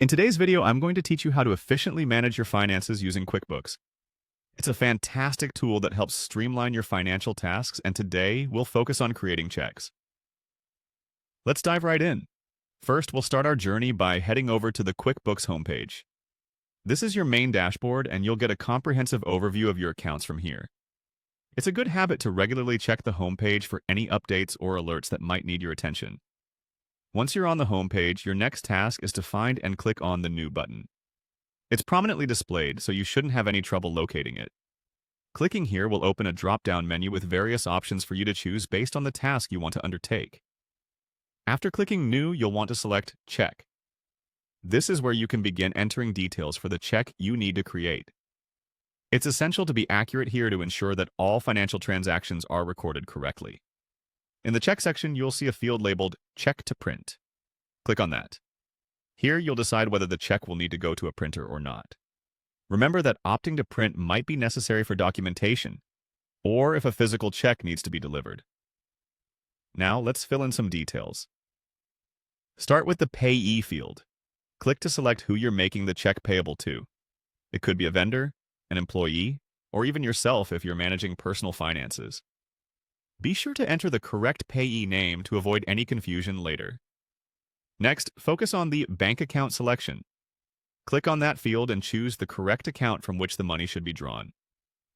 In today's video, I'm going to teach you how to efficiently manage your finances using QuickBooks. It's a fantastic tool that helps streamline your financial tasks, and today we'll focus on creating checks. Let's dive right in. First, we'll start our journey by heading over to the QuickBooks homepage. This is your main dashboard, and you'll get a comprehensive overview of your accounts from here. It's a good habit to regularly check the homepage for any updates or alerts that might need your attention. Once you're on the homepage, your next task is to find and click on the New button. It's prominently displayed, so you shouldn't have any trouble locating it. Clicking here will open a drop-down menu with various options for you to choose based on the task you want to undertake. After clicking New, you'll want to select Check. This is where you can begin entering details for the check you need to create. It's essential to be accurate here to ensure that all financial transactions are recorded correctly. In the check section, you'll see a field labeled Check to Print. Click on that. Here, you'll decide whether the check will need to go to a printer or not. Remember that opting to print might be necessary for documentation, or if a physical check needs to be delivered. Now, let's fill in some details. Start with the Payee field. Click to select who you're making the check payable to. It could be a vendor, an employee, or even yourself if you're managing personal finances. Be sure to enter the correct payee name to avoid any confusion later. Next, focus on the bank account selection. Click on that field and choose the correct account from which the money should be drawn.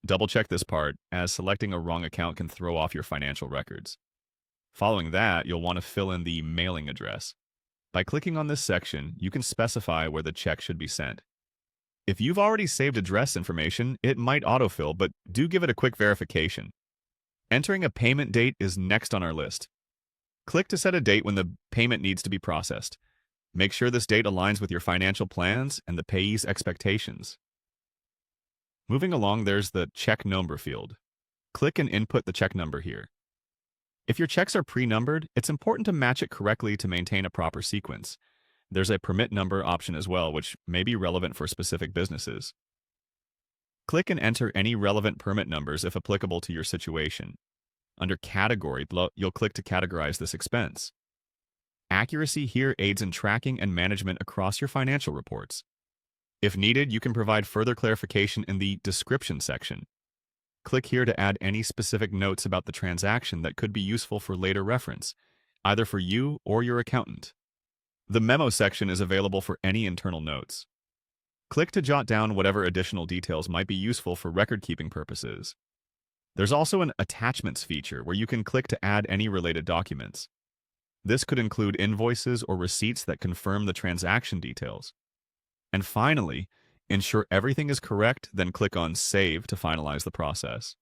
Double-check this part, as selecting a wrong account can throw off your financial records. Following that, you'll want to fill in the mailing address. By clicking on this section, you can specify where the check should be sent. If you've already saved address information, it might autofill, but do give it a quick verification. Entering a payment date is next on our list. Click to set a date when the payment needs to be processed. Make sure this date aligns with your financial plans and the payee's expectations. Moving along, there's the check number field. Click and input the check number here. If your checks are pre-numbered, it's important to match it correctly to maintain a proper sequence. There's a permit number option as well, which may be relevant for specific businesses. Click and enter any relevant permit numbers if applicable to your situation. Under Category, you'll click to categorize this expense. Accuracy here aids in tracking and management across your financial reports. If needed, you can provide further clarification in the Description section. Click here to add any specific notes about the transaction that could be useful for later reference, either for you or your accountant. The Memo section is available for any internal notes. Click to jot down whatever additional details might be useful for record-keeping purposes. There's also an Attachments feature where you can click to add any related documents. This could include invoices or receipts that confirm the transaction details. And finally, ensure everything is correct, then click on Save to finalize the process.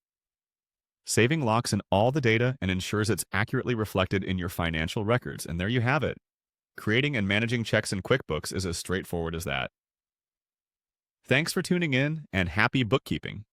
Saving locks in all the data and ensures it's accurately reflected in your financial records, and there you have it. Creating and managing checks in QuickBooks is as straightforward as that. Thanks for tuning in, and happy bookkeeping!